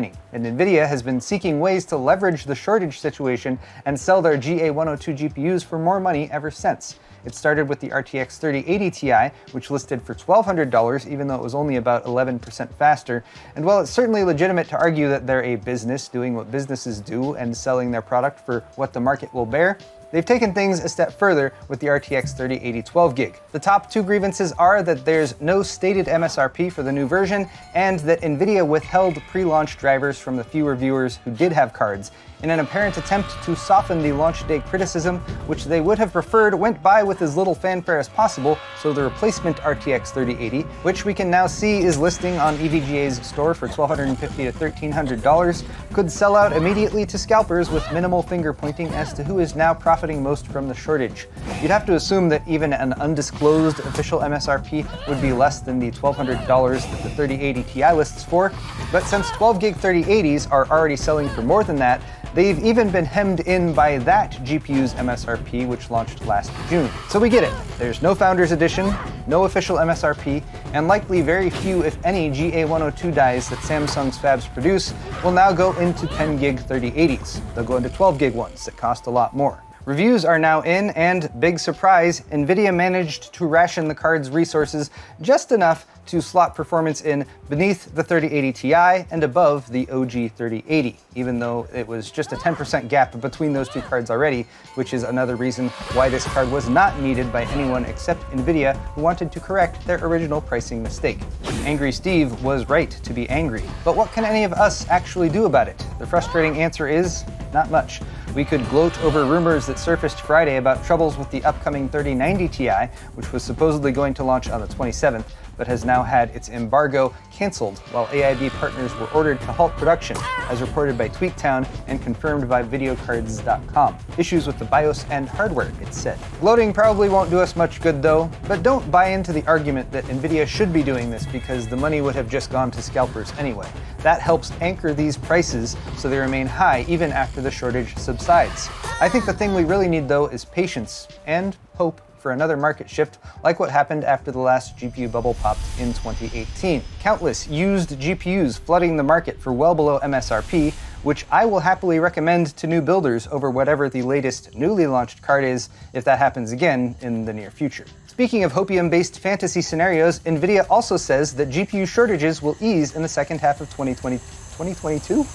declining, and NVIDIA has been seeking ways to leverage the shortage situation and sell their GA102 GPUs for more money ever since. It started with the RTX 3080 Ti, which listed for $1,200, even though it was only about 11% faster. And while it's certainly legitimate to argue that they're a business doing what businesses do and selling their product for what the market will bear, they've taken things a step further with the RTX 3080 12GB. The top two grievances are that there's no stated MSRP for the new version, and that NVIDIA withheld pre-launch drivers from the few reviewers who did have cards, in an apparent attempt to soften the launch day criticism, which they would have preferred went by with as little fanfare as possible, so the replacement RTX 3080, which we can now see is listing on EVGA's store for $1,250 to $1,300, could sell out immediately to scalpers with minimal finger pointing as to who is now profiting most from the shortage. You'd have to assume that even an undisclosed official MSRP would be less than the $1,200 that the 3080 Ti lists for, but since 12GB 3080s are already selling for more than that, they've even been hemmed in by that GPU's MSRP, which launched last June. So we get it. There's no Founders Edition, no official MSRP, and likely very few, if any, GA102 dies that Samsung's fabs produce will now go into 10GB 3080s. They'll go into 12GB ones that cost a lot more. Reviews are now in, and big surprise, NVIDIA managed to ration the card's resources just enough to slot performance in beneath the 3080 Ti and above the OG 3080, even though it was just a 10% gap between those two cards already, which is another reason why this card was not needed by anyone except NVIDIA, who wanted to correct their original pricing mistake. Angry Steve was right to be angry, but what can any of us actually do about it? The frustrating answer is not much. We could gloat over rumors that surfaced Friday about troubles with the upcoming 3090 Ti, which was supposedly going to launch on the 27th, but has now had its embargo canceled, while AIB partners were ordered to halt production, as reported by TweetTown and confirmed by videocards.com. Issues with the BIOS and hardware, it said. Gloating probably won't do us much good though, but don't buy into the argument that NVIDIA should be doing this because the money would have just gone to scalpers anyway. That helps anchor these prices so they remain high even after the shortage subsides. I think the thing we really need though is patience and hope for another market shift like what happened after the last GPU bubble popped in 2018. Countless used GPUs flooding the market for well below MSRP, which I will happily recommend to new builders over whatever the latest newly launched card is if that happens again in the near future. Speaking of hopium-based fantasy scenarios, NVIDIA also says that GPU shortages will ease in the second half of 2022?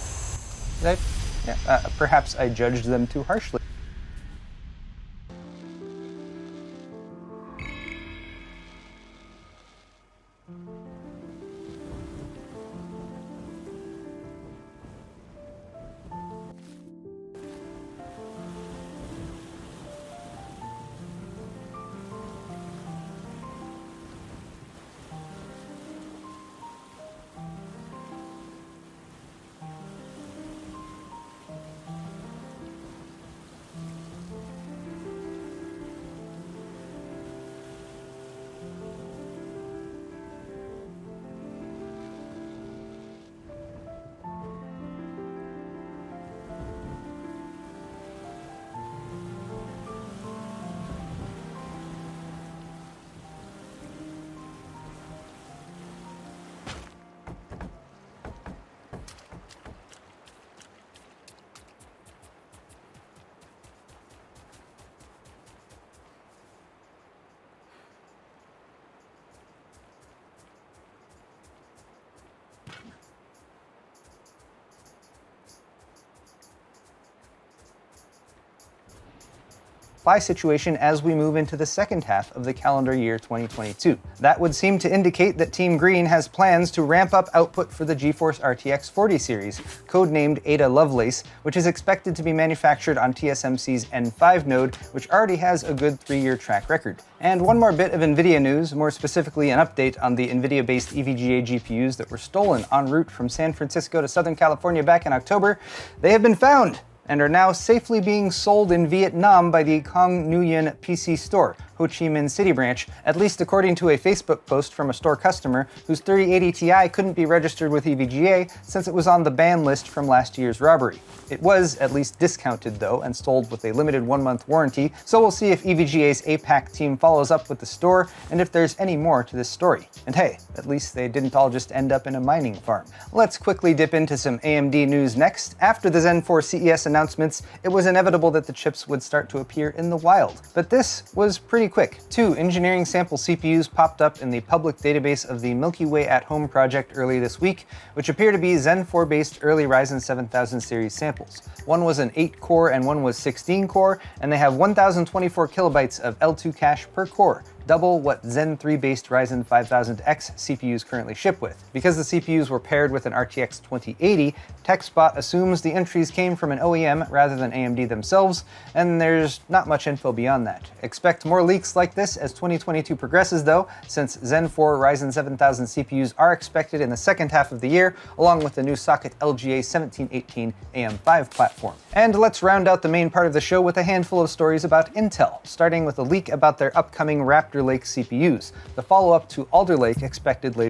Perhaps I judged them too harshly. Supply situation as we move into the second half of the calendar year 2022. That would seem to indicate that Team Green has plans to ramp up output for the GeForce RTX 40 series, codenamed Ada Lovelace, which is expected to be manufactured on TSMC's N5 node, which already has a good 3-year track record. And one more bit of NVIDIA news, more specifically an update on the NVIDIA-based EVGA GPUs that were stolen en route from San Francisco to Southern California back in October. They have been found and are now safely being sold in Vietnam by the Cong Nguyen PC store, Ho Chi Minh City branch, at least according to a Facebook post from a store customer whose 3080 Ti couldn't be registered with EVGA since it was on the ban list from last year's robbery. It was at least discounted though and sold with a limited 1-month warranty, so we'll see if EVGA's APAC team follows up with the store and if there's any more to this story. And hey, at least they didn't all just end up in a mining farm. Let's quickly dip into some AMD news next. After the Zen 4 CES announcements, it was inevitable that the chips would start to appear in the wild. But this was pretty quick. 2 engineering sample CPUs popped up in the public database of the Milky Way at Home project early this week, which appear to be Zen 4 based early Ryzen 7000 series samples. One was an 8-core and one was 16-core, and they have 1024 kilobytes of L2 cache per core, double what Zen 3-based Ryzen 5000X CPUs currently ship with. Because the CPUs were paired with an RTX 2080, TechSpot assumes the entries came from an OEM rather than AMD themselves, and there's not much info beyond that. Expect more leaks like this as 2022 progresses though, since Zen 4 Ryzen 7000 CPUs are expected in the second half of the year, along with the new socket LGA 1718 AM5 platform. And let's round out the main part of the show with a handful of stories about Intel, starting with a leak about their upcoming Raptor Lake CPUs, the follow-up to Alder Lake expected later.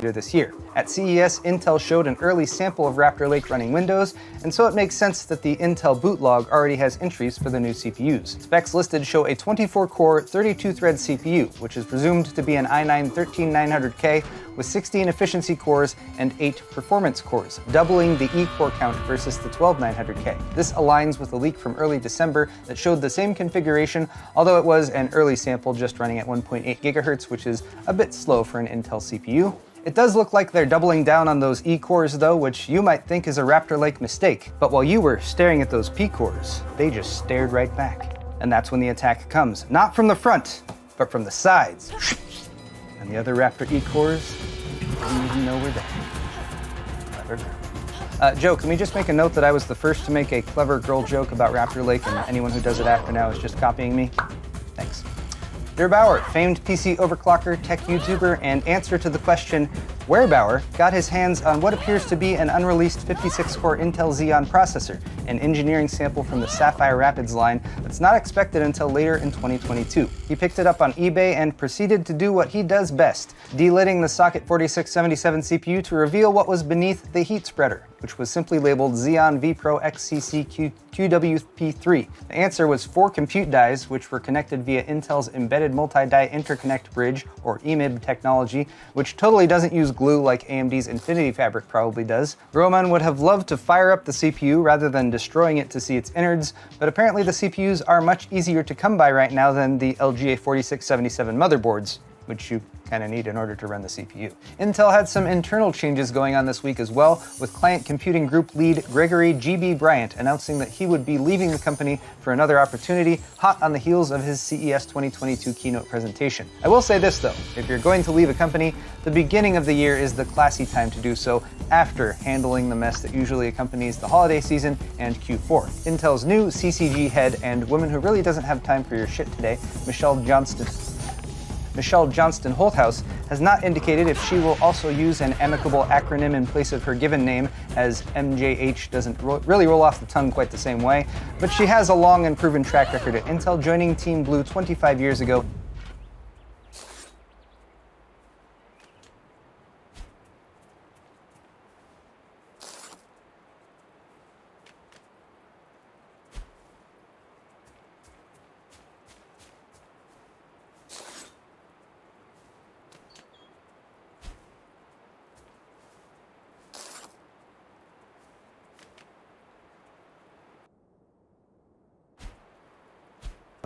This year. At CES, Intel showed an early sample of Raptor Lake running Windows, and so it makes sense that the Intel boot log already has entries for the new CPUs. Specs listed show a 24-core, 32-thread CPU, which is presumed to be an i9-13900K with 16 efficiency cores and 8 performance cores, doubling the E-core count versus the 12900K. This aligns with a leak from early December that showed the same configuration, although it was an early sample just running at 1.8 GHz, which is a bit slow for an Intel CPU. It does look like they're doubling down on those E-cores though, which you might think is a Raptor Lake mistake. But while you were staring at those P-cores, they just stared right back. And that's when the attack comes. Not from the front, but from the sides. And the other Raptor E-cores didn't even know we're there. Clever girl. Joe, can we just make a note that I was the first to make a clever girl joke about Raptor Lake, and anyone who does it after now is just copying me? Thanks. Der Bauer, famed PC overclocker, tech YouTuber, and answer to the question, where Bauer got his hands on what appears to be an unreleased 56-core Intel Xeon processor, an engineering sample from the Sapphire Rapids line that's not expected until later in 2022. He picked it up on eBay and proceeded to do what he does best, delidding the socket 4677 CPU to reveal what was beneath the heat spreader, which was simply labeled Xeon vPro XCC QWP3. The answer was 4 compute dies, which were connected via Intel's Embedded Multi-Die Interconnect Bridge, or EMIB technology, which totally doesn't use glue like AMD's Infinity Fabric probably does. Roman would have loved to fire up the CPU rather than destroying it to see its innards, but apparently the CPUs are much easier to come by right now than the LGA 4677 motherboards, which you kind of need in order to run the CPU. Intel had some internal changes going on this week as well, with Client Computing Group lead Gregory G.B. Bryant announcing that he would be leaving the company for another opportunity, hot on the heels of his CES 2022 keynote presentation. I will say this though, if you're going to leave a company, the beginning of the year is the classy time to do so after handling the mess that usually accompanies the holiday season and Q4. Intel's new CCG head and woman who really doesn't have time for your shit today, Michelle Johnston. Michelle Johnston Holthouse, has not indicated if she will also use an amicable acronym in place of her given name, as MJH doesn't really roll off the tongue quite the same way, but she has a long and proven track record at Intel, joining Team Blue 25 years ago.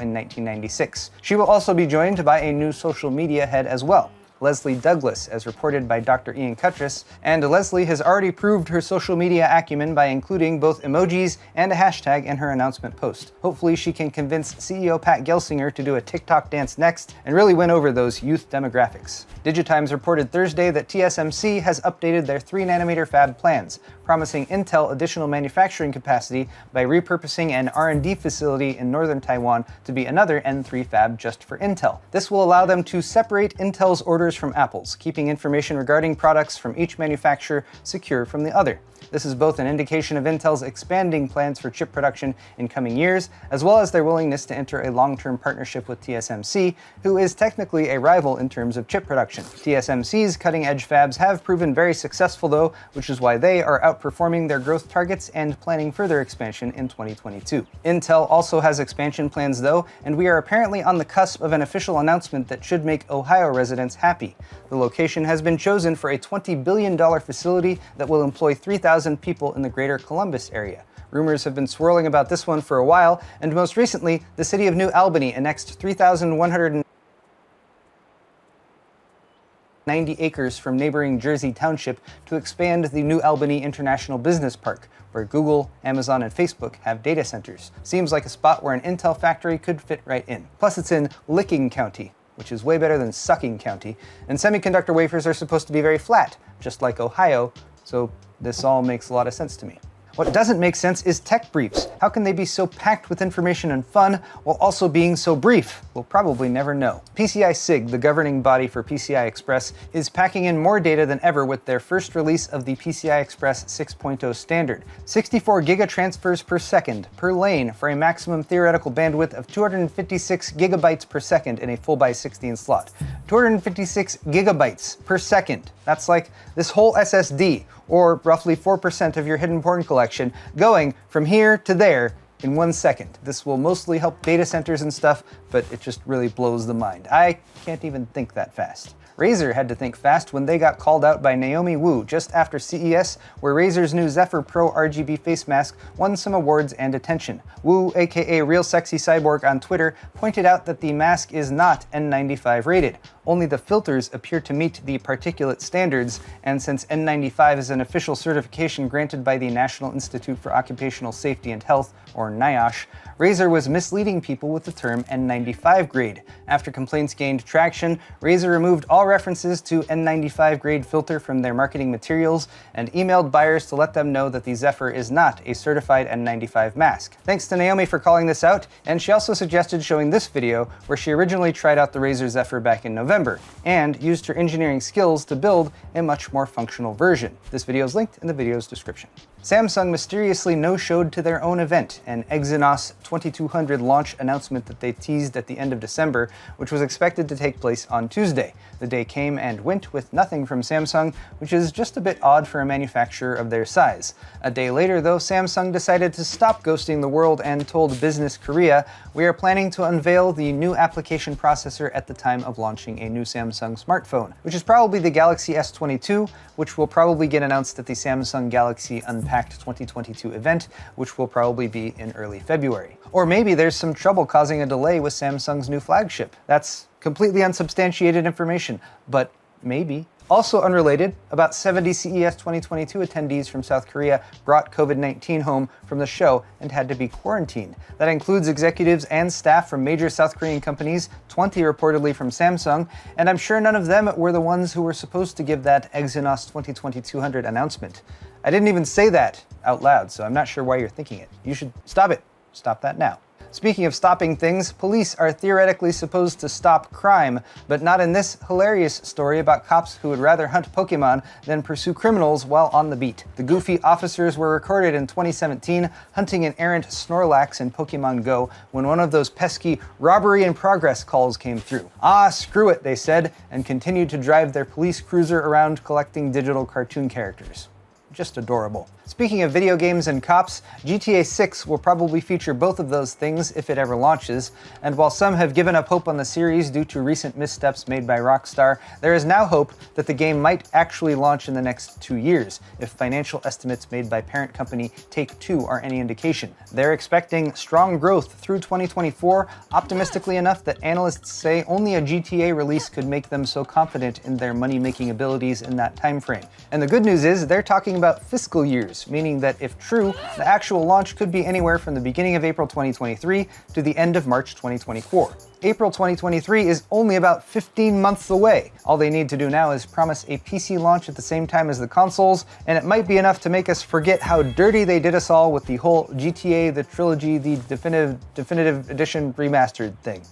In 1996. She will also be joined by a new social media head as well, Leslie Douglas, as reported by Dr. Ian Cutress, and Leslie has already proved her social media acumen by including both emojis and a hashtag in her announcement post. Hopefully she can convince CEO Pat Gelsinger to do a TikTok dance next and really win over those youth demographics. Digitimes reported Thursday that TSMC has updated their 3nm fab plans, promising Intel additional manufacturing capacity by repurposing an R&D facility in northern Taiwan to be another N3 fab just for Intel. This will allow them to separate Intel's orders from Apple's, keeping information regarding products from each manufacturer secure from the other. This is both an indication of Intel's expanding plans for chip production in coming years, as well as their willingness to enter a long-term partnership with TSMC, who is technically a rival in terms of chip production. TSMC's cutting-edge fabs have proven very successful though, which is why they are outperforming their growth targets and planning further expansion in 2022. Intel also has expansion plans though, and we are apparently on the cusp of an official announcement that should make Ohio residents happy. The location has been chosen for a $20 billion facility that will employ 3,000 people in the greater Columbus area. Rumors have been swirling about this one for a while, and most recently, the city of New Albany annexed 3,190 acres from neighboring Jersey Township to expand the New Albany International Business Park, where Google, Amazon, and Facebook have data centers. Seems like a spot where an Intel factory could fit right in. Plus, it's in Licking County, which is way better than Sucking County, and semiconductor wafers are supposed to be very flat, just like Ohio, so this all makes a lot of sense to me. What doesn't make sense is tech briefs. How can they be so packed with information and fun while also being so brief? We'll probably never know. PCI-SIG, the governing body for PCI Express, is packing in more data than ever with their first release of the PCI Express 6.0 standard. 64 gigatransfers per second per lane for a maximum theoretical bandwidth of 256 gigabytes per second in a full by 16 slot. 256 gigabytes per second. That's like this whole SSD, or roughly 4% of your hidden porn collection, going from here to there in 1 second. This will mostly help data centers and stuff, but it just really blows the mind. I can't even think that fast. Razer had to think fast when they got called out by Naomi Wu just after CES, where Razer's new Zephyr Pro RGB face mask won some awards and attention. Wu, aka Real Sexy Cyborg on Twitter, pointed out that the mask is not N95 rated. Only the filters appear to meet the particulate standards, and since N95 is an official certification granted by the National Institute for Occupational Safety and Health, or NIOSH, Razer was misleading people with the term N95 grade. After complaints gained traction, Razer removed all references to N95 grade filter from their marketing materials and emailed buyers to let them know that the Zephyr is not a certified N95 mask. Thanks to Naomi for calling this out, and she also suggested showing this video where she originally tried out the Razer Zephyr back in November and used her engineering skills to build a much more functional version. This video is linked in the video's description. Samsung mysteriously no-showed to their own event, an Exynos 2200 launch announcement that they teased at the end of December, which was expected to take place on Tuesday. The day came and went with nothing from Samsung, which is just a bit odd for a manufacturer of their size. A day later, though, Samsung decided to stop ghosting the world and told Business Korea, "We are planning to unveil the new application processor at the time of launching a new Samsung smartphone," which is probably the Galaxy S22, which will probably get announced at the Samsung Galaxy Unpacked 2022 event, which will probably be in early February. Or maybe there's some trouble causing a delay with Samsung's new flagship. That's completely unsubstantiated information, but maybe. Also unrelated, about 70 CES 2022 attendees from South Korea brought COVID-19 home from the show and had to be quarantined. That includes executives and staff from major South Korean companies, 20 reportedly from Samsung, and I'm sure none of them were the ones who were supposed to give that Exynos 2200 announcement. I didn't even say that out loud, so I'm not sure why you're thinking it. You should stop it. Stop that now. Speaking of stopping things, police are theoretically supposed to stop crime, but not in this hilarious story about cops who would rather hunt Pokemon than pursue criminals while on the beat. The goofy officers were recorded in 2017 hunting an errant Snorlax in Pokemon Go when one of those pesky robbery in progress calls came through. Ah, screw it, they said, and continued to drive their police cruiser around collecting digital cartoon characters. Just adorable. Speaking of video games and cops, GTA 6 will probably feature both of those things if it ever launches, and while some have given up hope on the series due to recent missteps made by Rockstar, there is now hope that the game might actually launch in the next 2 years, if financial estimates made by parent company Take-Two are any indication. They're expecting strong growth through 2024, optimistically enough that analysts say only a GTA release could make them so confident in their money-making abilities in that time frame. And the good news is they're talking about fiscal years, meaning that if true, the actual launch could be anywhere from the beginning of April 2023 to the end of March 2024. April 2023 is only about 15 months away. All they need to do now is promise a PC launch at the same time as the consoles, and it might be enough to make us forget how dirty they did us all with the whole GTA, the trilogy, the definitive edition remastered thing.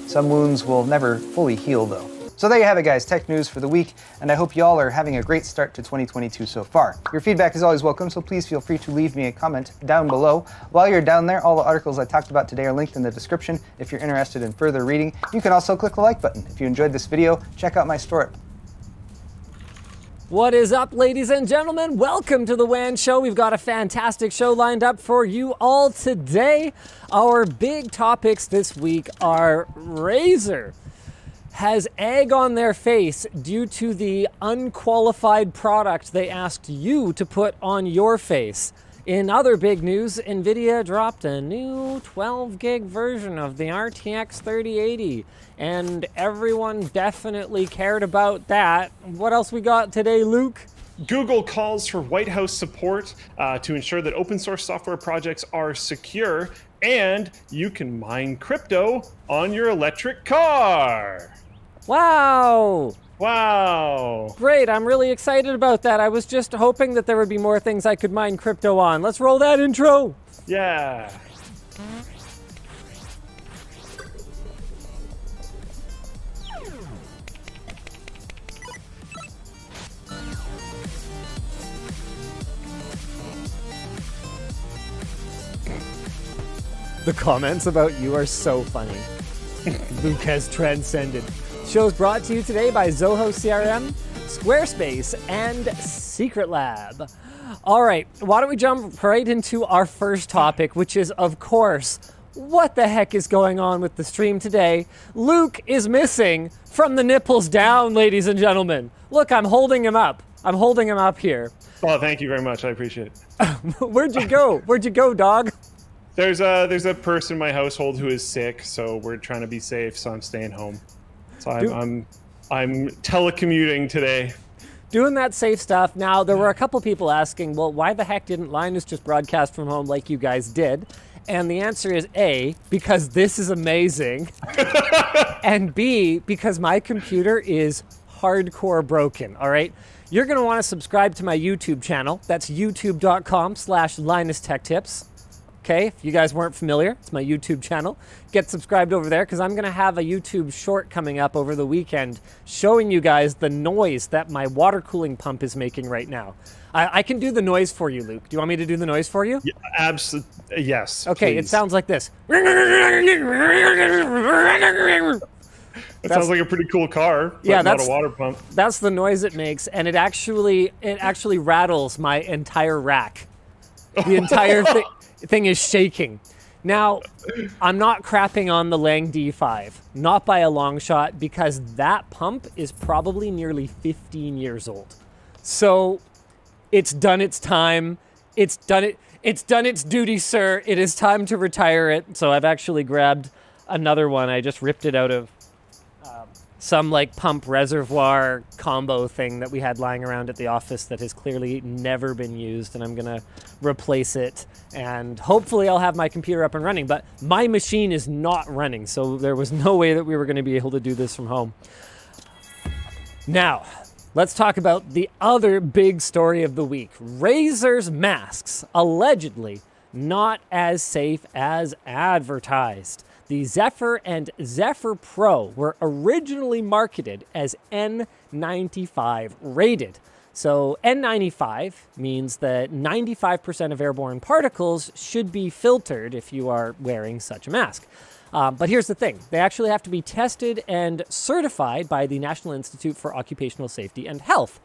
Some wounds will never fully heal though. So there you have it, guys, tech news for the week, and I hope y'all are having a great start to 2022 so far. Your feedback is always welcome, so please feel free to leave me a comment down below. While you're down there, all the articles I talked about today are linked in the description if you're interested in further reading. You can also click the like button. If you enjoyed this video, check out my store. What is up, ladies and gentlemen? Welcome to the WAN Show. We've got a fantastic show lined up for you all today. Our big topics this week are Razer has egg on their face due to the unqualified product they asked you to put on your face. In other big news, NVIDIA dropped a new 12 gig version of the RTX 3080, and everyone definitely cared about that. What else we got today, Luke? Google calls for White House support to ensure that open source software projects are secure, and you can mine crypto on your electric car. Wow! Wow! Great, I'm really excited about that. I was just hoping that there would be more things I could mine crypto on. Let's roll that intro! Yeah! The comments about you are so funny. Luke has transcended. Show's brought to you today by Zoho CRM, Squarespace, and Secret Lab. All right, why don't we jump right into our first topic, which is, of course, what the heck is going on with the stream today? Luke is missing from the nipples down, ladies and gentlemen. Look, I'm holding him up. I'm holding him up here. Oh, thank you very much. I appreciate it. Where'd you go? Where'd you go, dog? There's a person in my household who is sick, so we're trying to be safe, so I'm staying home. So I'm telecommuting today. Doing that safe stuff. Now, there were a couple people asking, well, why the heck didn't Linus just broadcast from home like you guys did? And the answer is A, because this is amazing, and B, because my computer is hardcore broken, all right? You're going to want to subscribe to my YouTube channel. That's youtube.com/LinusTechTips. Okay, if you guys weren't familiar, it's my YouTube channel. Get subscribed over there because I'm going to have a YouTube short coming up over the weekend showing you guys the noise that my water cooling pump is making right now. I can do the noise for you, Luke. Do you want me to do the noise for you? Yeah, absolutely. Yes. Okay, please. it sounds like this. It sounds like a pretty cool car, but yeah, not a water pump. That's the noise it makes, and it actually rattles my entire rack. The entire thing is shaking. Now, I'm not crapping on the Lang D5, not by a long shot, because that pump is probably nearly 15 years old. So it's done its time. It's done its duty, sir. It is time to retire it. So I've actually grabbed another one. I just ripped it out of some like pump reservoir combo thing that we had lying around at the office that has clearly never been used, and I'm gonna replace it, and hopefully I'll have my computer up and running. But my machine is not running, so there was no way that we were gonna be able to do this from home. Now, let's talk about the other big story of the week. Razer's masks allegedly not as safe as advertised. The Zephyr and Zephyr Pro were originally marketed as N95 rated. So N95 means that 95% of airborne particles should be filtered if you are wearing such a mask. But here's the thing. They actually have to be tested and certified by the National Institute for Occupational Safety and Health.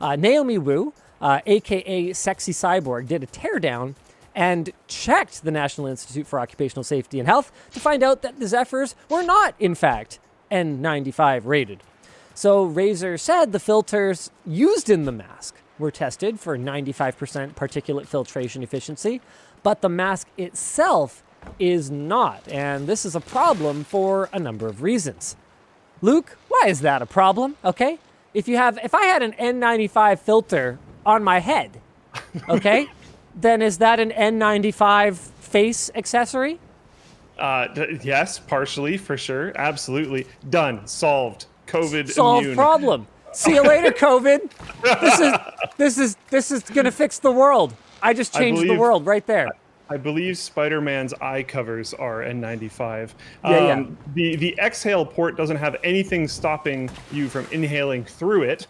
Naomi Wu, aka Sexy Cyborg, did a teardown and checked the National Institute for Occupational Safety and Health to find out that the Zephyrs were not, in fact, N95 rated. So Razer said the filters used in the mask were tested for 95% particulate filtration efficiency, but the mask itself is not, and this is a problem for a number of reasons. Luke, why is that a problem? Okay, if I had an N95 filter on my head, okay, then is that an N95 face accessory? Yes, partially, for sure. Absolutely. Done. Solved. COVID Solved immune. problem. See you later, COVID. This is gonna fix the world. I just changed the world right there. I believe Spider-Man's eye covers are N95. Yeah. The exhale port doesn't have anything stopping you from inhaling through it.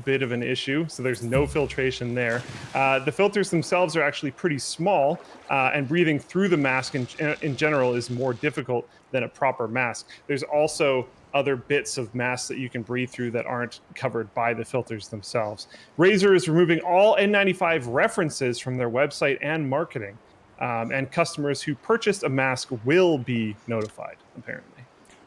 Bit of an issue, so there's no filtration there. The filters themselves are actually pretty small, and breathing through the mask in general is more difficult than a proper mask. There's also other bits of masks that you can breathe through that aren't covered by the filters themselves. Razer is removing all N95 references from their website and marketing, and customers who purchased a mask will be notified, apparently.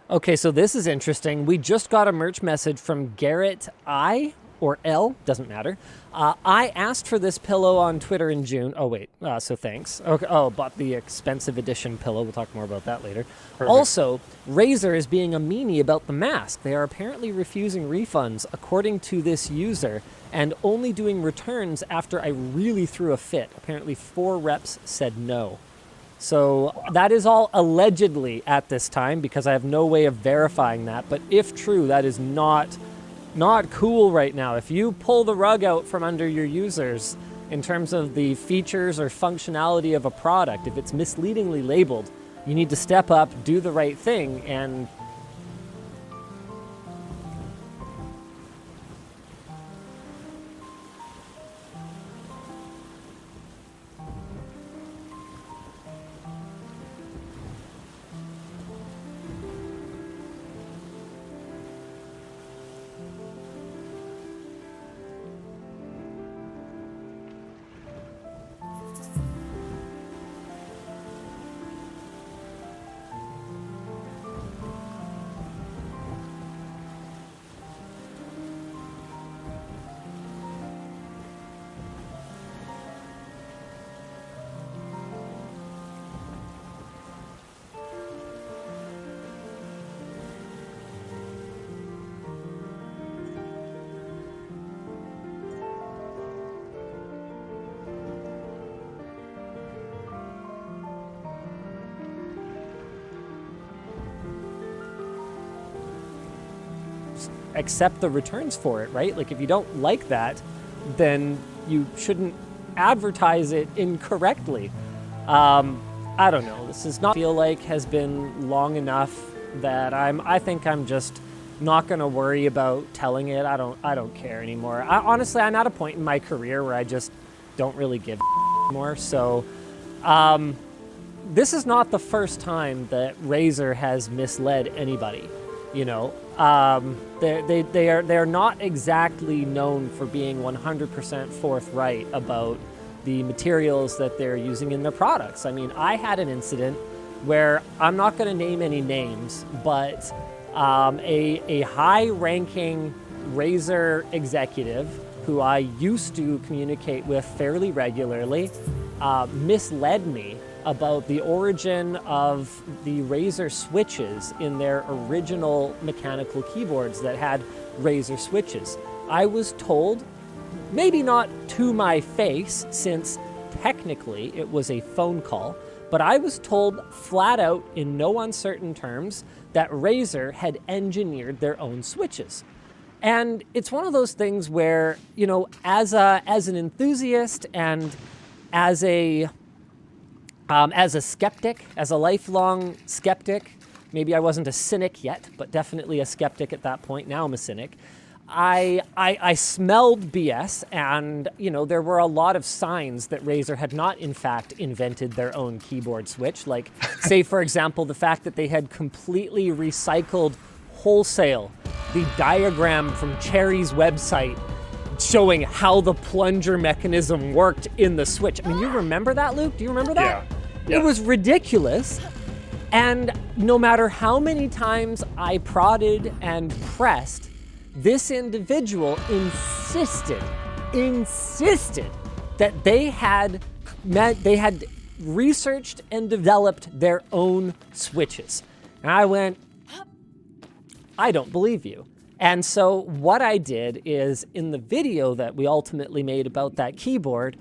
Okay, so this is interesting. We just got a merch message from Garrett I, or L, doesn't matter. I asked for this pillow on Twitter in June. Oh, wait, so thanks. Okay, bought the expensive edition pillow. We'll talk more about that later. Perfect. Also, Razer is being a meanie about the mask. They are apparently refusing refunds, according to this user, and only doing returns after I really threw a fit. Apparently 4 reps said no. So that is all allegedly at this time, because I have no way of verifying that. But if true, that is not cool right now. If you pull the rug out from under your users in terms of the features or functionality of a product, if it's misleadingly labeled, you need to step up, do the right thing, and accept the returns for it, right? Like, if you don't like that, then you shouldn't advertise it incorrectly. I don't know. This does not feel like has been long enough that I think I'm just not going to worry about telling it. I don't care anymore. Honestly, I'm at a point in my career where I just don't really give anymore. So, this is not the first time that Razer has misled anybody. You know, they are not exactly known for being 100% forthright about the materials that they're using in their products. I mean, I had an incident where, I'm not going to name any names, but a high-ranking Razer executive who I used to communicate with fairly regularly misled me about the origin of the Razer switches in their original mechanical keyboards that had Razer switches. I was told, maybe not to my face, since technically it was a phone call, but I was told flat out in no uncertain terms that Razer had engineered their own switches. And it's one of those things where, you know, as an enthusiast and as a As a skeptic, as a lifelong skeptic, maybe I wasn't a cynic yet, but definitely a skeptic at that point. Now I'm a cynic. I smelled BS, and there were a lot of signs that Razer had not, in fact, invented their own keyboard switch. Like, say, for example, the fact that they had completely recycled wholesale the diagram from Cherry's website showing how the plunger mechanism worked in the Switch. I mean, you remember that, Luke? Do you remember that? Yeah. It was ridiculous. And no matter how many times I prodded and pressed, this individual insisted that they had researched and developed their own switches. And I went, I don't believe you. And so what I did is, in the video that we ultimately made about that keyboard,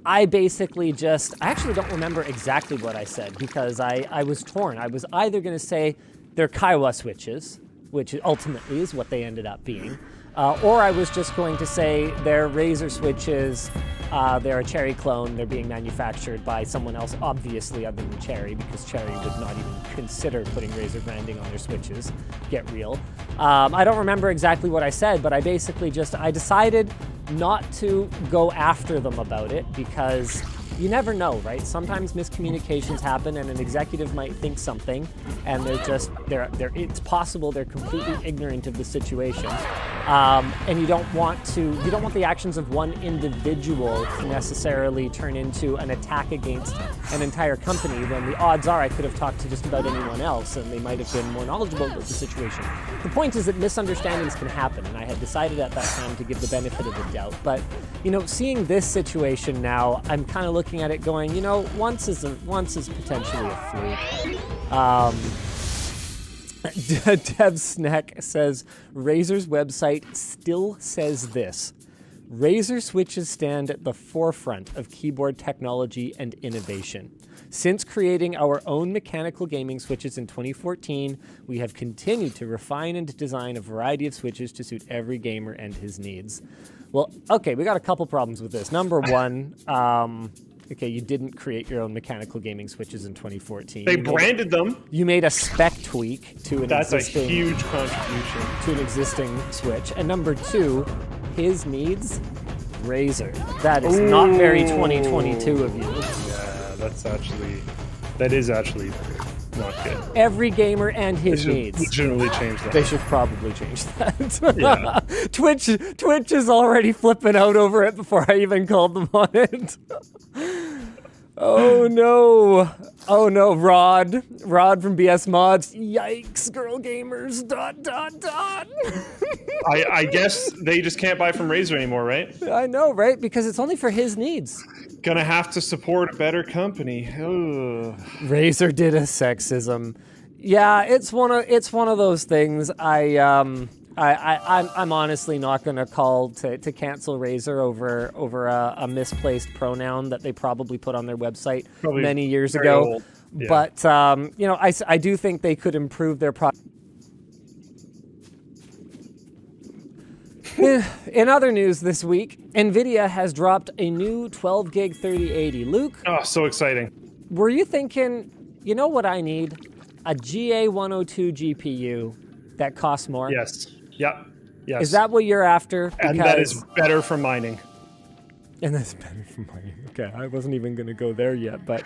I basically I actually don't remember exactly what I said, because I was torn. I was either going to say they're Kaiwa switches, which ultimately is what they ended up being, or I was just going to say they're Razer switches, they're a Cherry clone, they're being manufactured by someone else, obviously, other than Cherry, because Cherry would not even consider putting Razer branding on their switches. Get real. I don't remember exactly what I said, but I basically I decided not to go after them about it, because you never know, right? Sometimes miscommunications happen, and an executive might think something, and it's possible they're completely ignorant of the situation. And you don't want the actions of one individual to necessarily turn into an attack against an entire company, when the odds are I could have talked to just about anyone else and they might have been more knowledgeable about the situation. The point is that misunderstandings can happen, and I had decided at that time to give the benefit of the doubt. But, seeing this situation now, I'm kind of looking at it going, once is potentially a fluke. Dev Snack says, Razer's website still says this: Razer switches stand at the forefront of keyboard technology and innovation. Since creating our own mechanical gaming switches in 2014, we have continued to refine and design a variety of switches to suit every gamer and his needs. Well, okay, we got a couple problems with this. Number one, okay, you didn't create your own mechanical gaming switches in 2014. They branded them. You made a spec tweak to an That's a huge contribution to an existing Switch. And number two, his needs, Razer. That is not very 2022 of you. Yeah, that is actually not good. Every gamer and his needs. Legitimately change that. They should probably change that. Yeah. Twitch is already flipping out over it before I even called them on it. Oh no. Oh no, Rod from BS Mods. Yikes, girl gamers, ... I guess they just can't buy from Razer anymore, right? I know, right? Because it's only for his needs. Gonna have to support a better company. Ugh. Razer did a sexism. Yeah, it's one of those things. I'm honestly not going to call to cancel Razer over a misplaced pronoun that they probably put on their website many years ago. Yeah. But I do think they could improve their product. In other news this week, NVIDIA has dropped a new 12 gig 3080. Luke? Oh, so exciting. Were you thinking, you know what I need? A GA102 GPU that costs more? Yes. Yep. Yes. Is that what you're after? And that is better for mining. And that's better for mining. Okay, I wasn't even going to go there yet, but...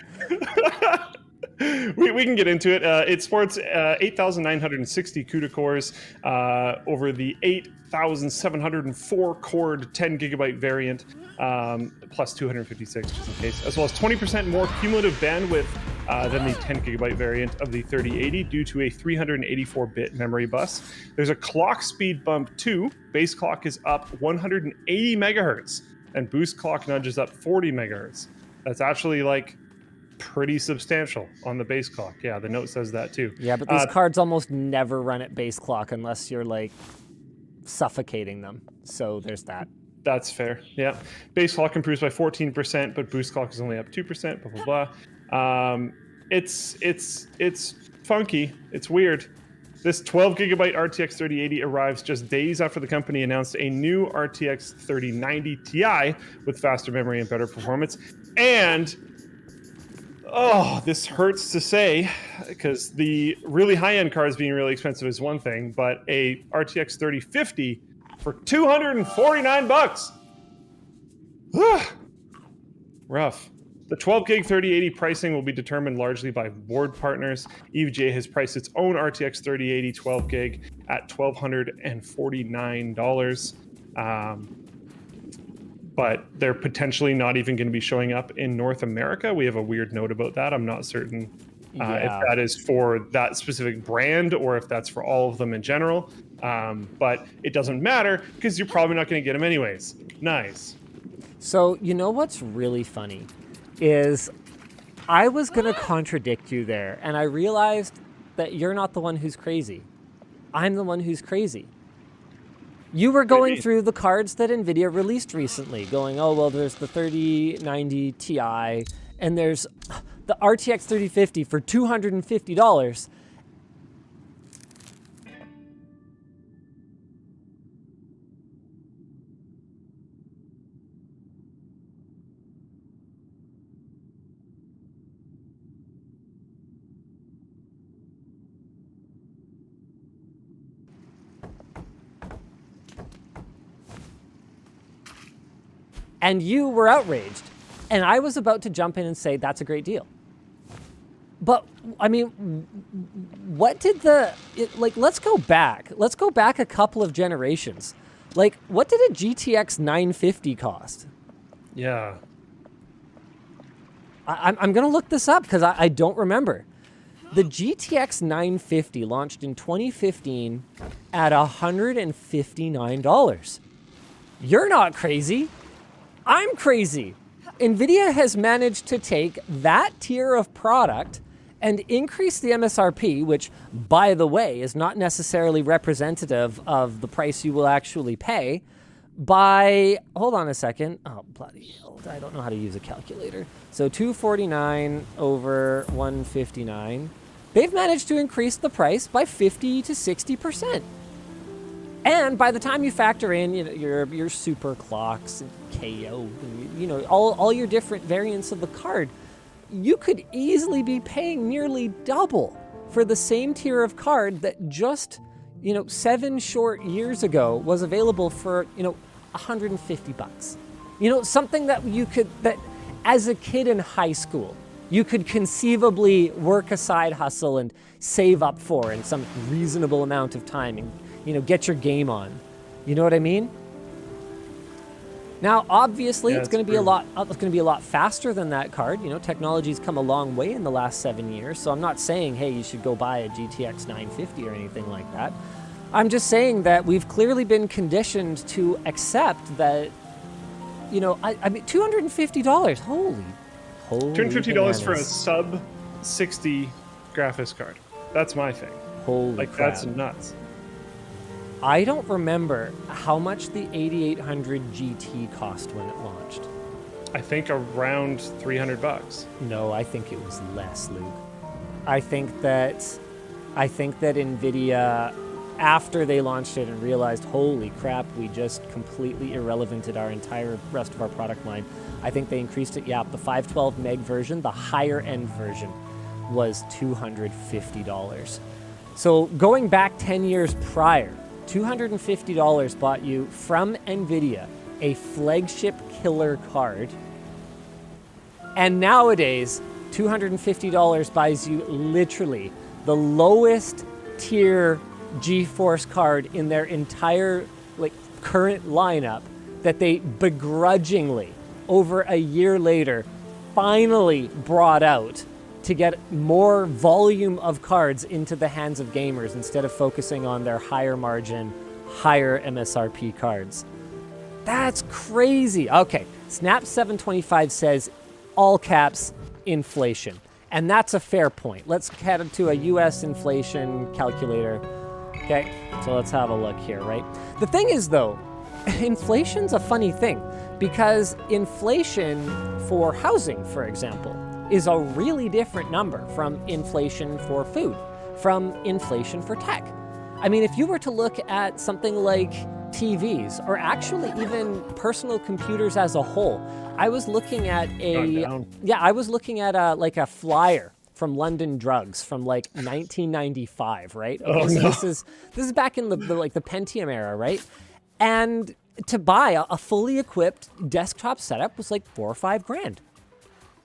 we can get into it. It sports 8,960 CUDA cores over the 8,704 cored 10 gigabyte variant, plus 256 just in case, as well as 20% more cumulative bandwidth than the 10 gigabyte variant of the 3080 due to a 384-bit memory bus. There's a clock speed bump too. Base clock is up 180 megahertz, and boost clock nudges up 40 megahertz. That's actually like pretty substantial on the base clock. Yeah, the note says that too. Yeah, but these cards almost never run at base clock unless you're like suffocating them. So there's that. That's fair. Yeah. Base clock improves by 14%, but boost clock is only up 2%, blah, blah, blah. It's funky. It's weird. This 12 gigabyte RTX 3080 arrives just days after the company announced a new RTX 3090 Ti with faster memory and better performance. And Oh, this hurts to say, because the really high-end cards being really expensive is one thing, but a RTX 3050 for $249. Rough. The 12 gig 3080 pricing will be determined largely by board partners. EVGA has priced its own RTX 3080 12 gig at $1,249. But they're potentially not even going to be showing up in North America. We have a weird note about that. I'm not certain if that is for that specific brand or if that's for all of them in general. But it doesn't matter because you're probably not going to get them anyways. Nice. So you know what's really funny is I was going to contradict you there, and I realized that you're not the one who's crazy. I'm the one who's crazy. You were going through the cards that NVIDIA released recently, going, oh, well, there's the 3090 Ti, and there's the RTX 3050 for $250. And you were outraged. And I was about to jump in and say, that's a great deal. But, I mean, what did let's go back. Let's go back a couple of generations. Like, what did a GTX 950 cost? Yeah. I'm going to look this up because I don't remember. The GTX 950 launched in 2015 at $159. You're not crazy. I'm crazy. NVIDIA has managed to take that tier of product and increase the MSRP, which, by the way, is not necessarily representative of the price you will actually pay, by, hold on a second. Oh, bloody hell. I don't know how to use a calculator. So 249 over 159. They've managed to increase the price by 50 to 60%. And by the time you factor in your super clocks and KO, and, all your different variants of the card, you could easily be paying nearly double for the same tier of card that just, 7 short years ago was available for, $150. Something that that as a kid in high school, you could conceivably work a side hustle and save up for in some reasonable amount of time and, get your game on. You know what I mean? Now, obviously, it's going to be a lot. It's going to be a lot faster than that card. Technology's come a long way in the last 7 years. So I'm not saying, hey, you should go buy a GTX 950 or anything like that. I'm just saying that we've clearly been conditioned to accept that. I mean, $250. Holy. $250 for a sub 60 graphics card. That's my thing. Holy crap. That's nuts. I don't remember how much the 8800 GT cost when it launched. I think around $300. No, I think it was less, Luke. I think that NVIDIA, after they launched it and realized, holy crap, we just completely irrelevanted our entire rest of our product line, I think they increased it. Yeah, the 512 meg version, the higher end version, was $250. So going back 10 years prior, $250 bought you from NVIDIA a flagship killer card. And nowadays, $250 buys you literally the lowest tier GeForce card in their entire current lineup that they begrudgingly, over a year later, finally brought out to get more volume of cards into the hands of gamers instead of focusing on their higher margin, higher MSRP cards. That's crazy. Okay, Snap725 says, all caps, inflation. And that's a fair point. Let's head to a US inflation calculator. Okay, so let's have a look here, right? The thing is, though, inflation's a funny thing because inflation for housing, for example, is a really different number from inflation for food, from inflation for tech. I mean, if you were to look at something like TVs, or actually even personal computers as a whole. I was looking at I was looking at a flyer from London Drugs from like 1995, right? Okay, so this is back in the Pentium era, right? And to buy a fully equipped desktop setup was like $4 or $5 grand.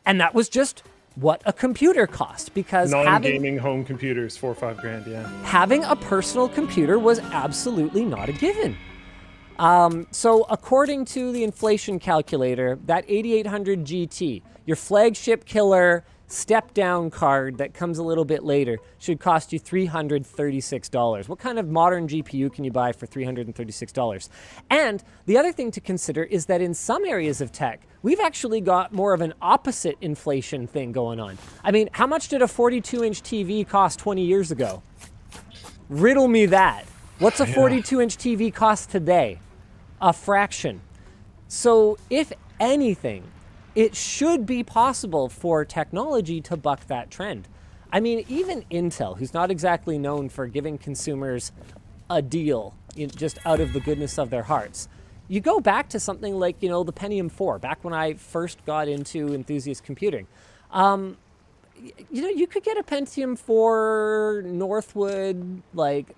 And that was just what a computer cost, because non-gaming home computers, $4 or $5 grand, yeah. Having a personal computer was absolutely not a given. So according to the inflation calculator, that 8800 GT, your flagship killer step-down card that comes a little bit later, should cost you $336. What kind of modern GPU can you buy for $336? And the other thing to consider is that in some areas of tech, we've actually got more of an opposite inflation thing going on. I mean, how much did a 42-inch TV cost 20 years ago? Riddle me that. What's a 42-inch TV cost today? A fraction. So if anything, it should be possible for technology to buck that trend. I mean, even Intel, who's not exactly known for giving consumers a deal just out of the goodness of their hearts. You go back to something like, the Pentium 4, back when I first got into enthusiast computing. You could get a Pentium 4 Northwood,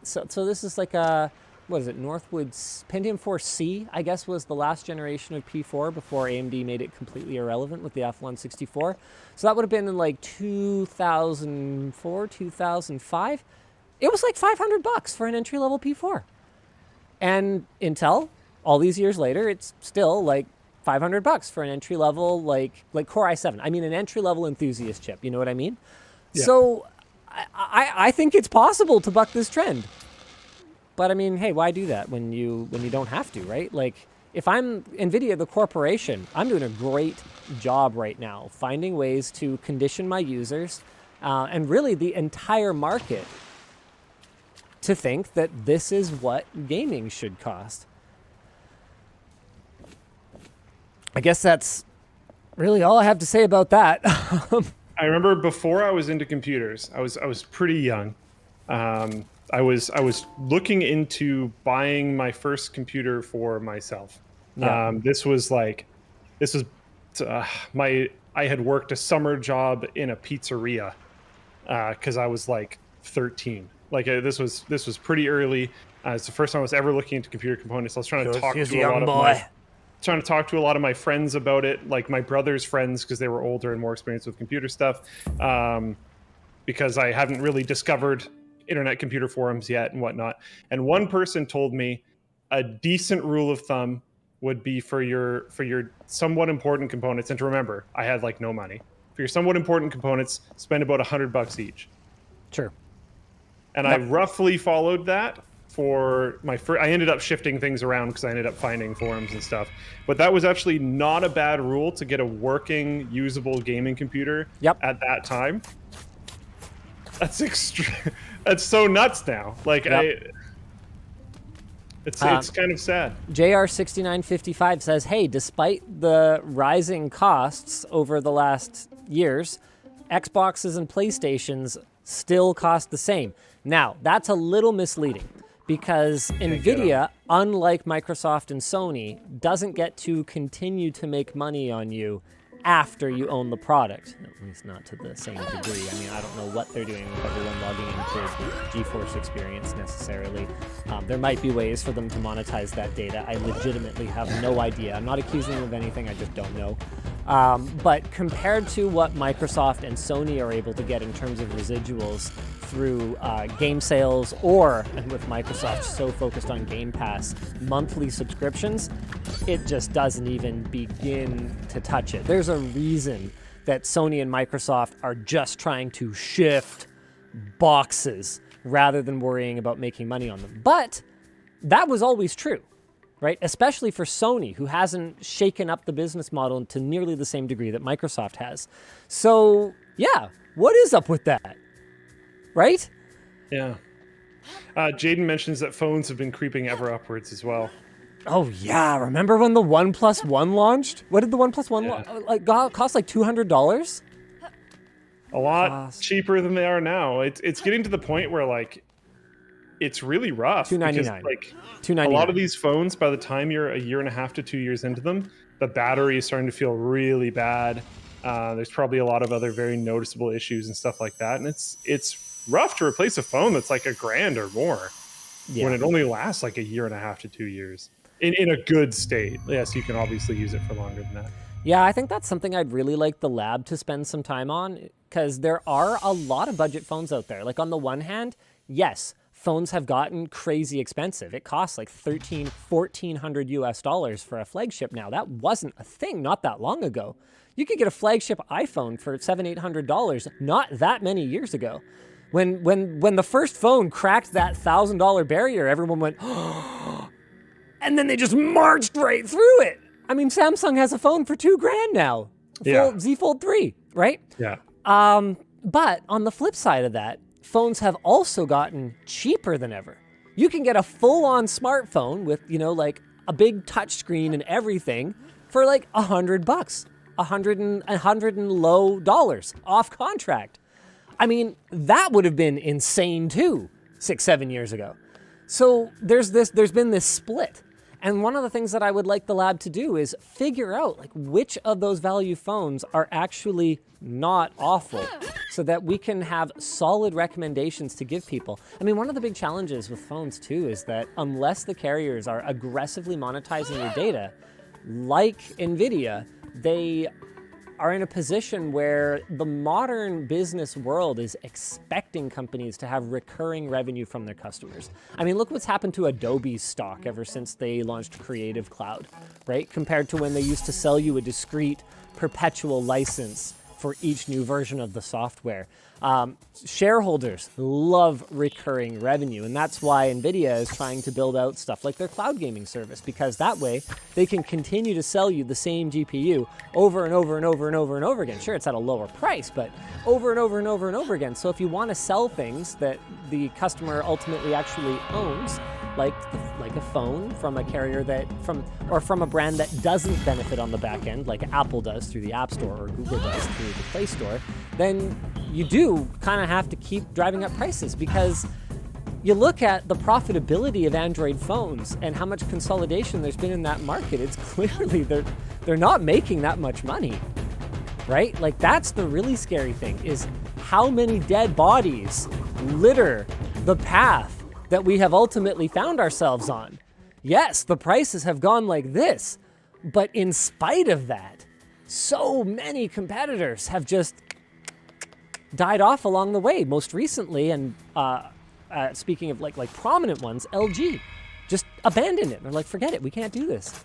so this is like a, what is it, Northwood's Pentium 4C, I guess, was the last generation of P4 before AMD made it completely irrelevant with the F164. So that would have been in like 2004, 2005. It was like $500 for an entry-level P4. And Intel, all these years later, it's still like $500 for an entry-level, like Core i7. I mean, an entry-level enthusiast chip, you know what I mean? Yeah. So I think it's possible to buck this trend. But I mean, hey, why do that when you don't have to, right? Like, if I'm NVIDIA, the corporation, I'm doing a great job right now finding ways to condition my users and really the entire market to think that this is what gaming should cost. I guess that's really all I have to say about that. I remember before I was into computers, I was pretty young. I was looking into buying my first computer for myself. Yeah. I had worked a summer job in a pizzeria because I was like 13. This was pretty early. It's the first time I was ever looking into computer components. I was trying to talk to a lot of my friends about it, like my brother's friends, because they were older and more experienced with computer stuff. Because I hadn't really discovered internet computer forums yet and whatnot. And one person told me a decent rule of thumb would be for your somewhat important components. And to remember, I had like no money. For your somewhat important components, spend about $100 each. Sure. And I roughly followed that for my first. I ended up shifting things around because I ended up finding forums and stuff. But that was actually not a bad rule to get a working, usable gaming computer at that time. That's extreme. That's so nuts now. Like, it's kind of sad. JR6955 says, hey, despite the rising costs over the last years, Xboxes and PlayStations still cost the same. Now, that's a little misleading because NVIDIA, unlike Microsoft and Sony, doesn't get to continue to make money on you after you own the product, at least not to the same degree. I mean, I don't know what they're doing with everyone logging into the GeForce experience necessarily. There might be ways for them to monetize that data. I legitimately have no idea. I'm not accusing them of anything, I just don't know. But compared to what Microsoft and Sony are able to get in terms of residuals through game sales, or, and with Microsoft so focused on Game Pass, monthly subscriptions, it just doesn't even begin to touch it. There's a reason that Sony and Microsoft are just trying to shift boxes rather than worrying about making money on them. But that was always true, right? Especially for Sony, who hasn't shaken up the business model to nearly the same degree that Microsoft has. So, yeah, what is up with that? Right? Yeah. Jaden mentions that phones have been creeping ever upwards as well. Oh, yeah. Remember when the OnePlus One launched? What did the OnePlus One cost? Like $200? A lot cheaper than they are now. It's getting to the point where, like, it's really rough. $299. Like $299. a lot of these phones, by the time you're a year and a half to 2 years into them, the battery is starting to feel really bad. There's probably a lot of other very noticeable issues and stuff like that. And it's rough to replace a phone that's like $1,000 or more when it only lasts like a year and a half to 2 years in a good state. Yes, you can obviously use it for longer than that. Yeah, I think that's something I'd really like the lab to spend some time on, because there are a lot of budget phones out there. Like on the one hand, yes, phones have gotten crazy expensive. It costs like $1,400 US for a flagship now. That wasn't a thing not that long ago. You could get a flagship iPhone for $700-800 not that many years ago. When the first phone cracked that $1,000 barrier, everyone went, oh, and then they just marched right through it. I mean, Samsung has a phone for $2,000 now. Z Fold 3, right? Yeah. But on the flip side of that, phones have also gotten cheaper than ever. You can get a full-on smartphone with, like a big touch screen and everything for like $100, $100 and low dollars off contract. I mean, that would have been insane too 6-7 years ago. So there's been this split. And one of the things that I would like the lab to do is figure out like which of those value phones are actually not awful, so that we can have solid recommendations to give people. I mean, one of the big challenges with phones too is that unless the carriers are aggressively monetizing your data, like Nvidia, they are in a position where the modern business world is expecting companies to have recurring revenue from their customers. I mean, look what's happened to Adobe's stock ever since they launched Creative Cloud, right? Compared to when they used to sell you a discrete perpetual license for each new version of the software. Shareholders love recurring revenue, and that's why NVIDIA is trying to build out stuff like their cloud gaming service, because that way they can continue to sell you the same GPU over and over and over and over and over again. Sure, it's at a lower price, but over and over and over and over again. So if you want to sell things that the customer ultimately actually owns, like a phone from a carrier from a brand that doesn't benefit on the back end, like Apple does through the App Store or Google does through the Play Store, then you do kind of have to keep driving up prices, because you look at the profitability of Android phones and how much consolidation there's been in that market. It's clearly they're not making that much money, right? Like, that's the really scary thing, is how many dead bodies litter the path that we have ultimately found ourselves on. Yes, the prices have gone like this, but in spite of that, so many competitors have just died off along the way. Most recently, and speaking of like prominent ones, LG just abandoned it. They're like, forget it, we can't do this.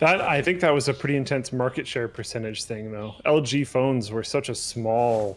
I think that was a pretty intense market share percentage thing, though. LG phones were such a small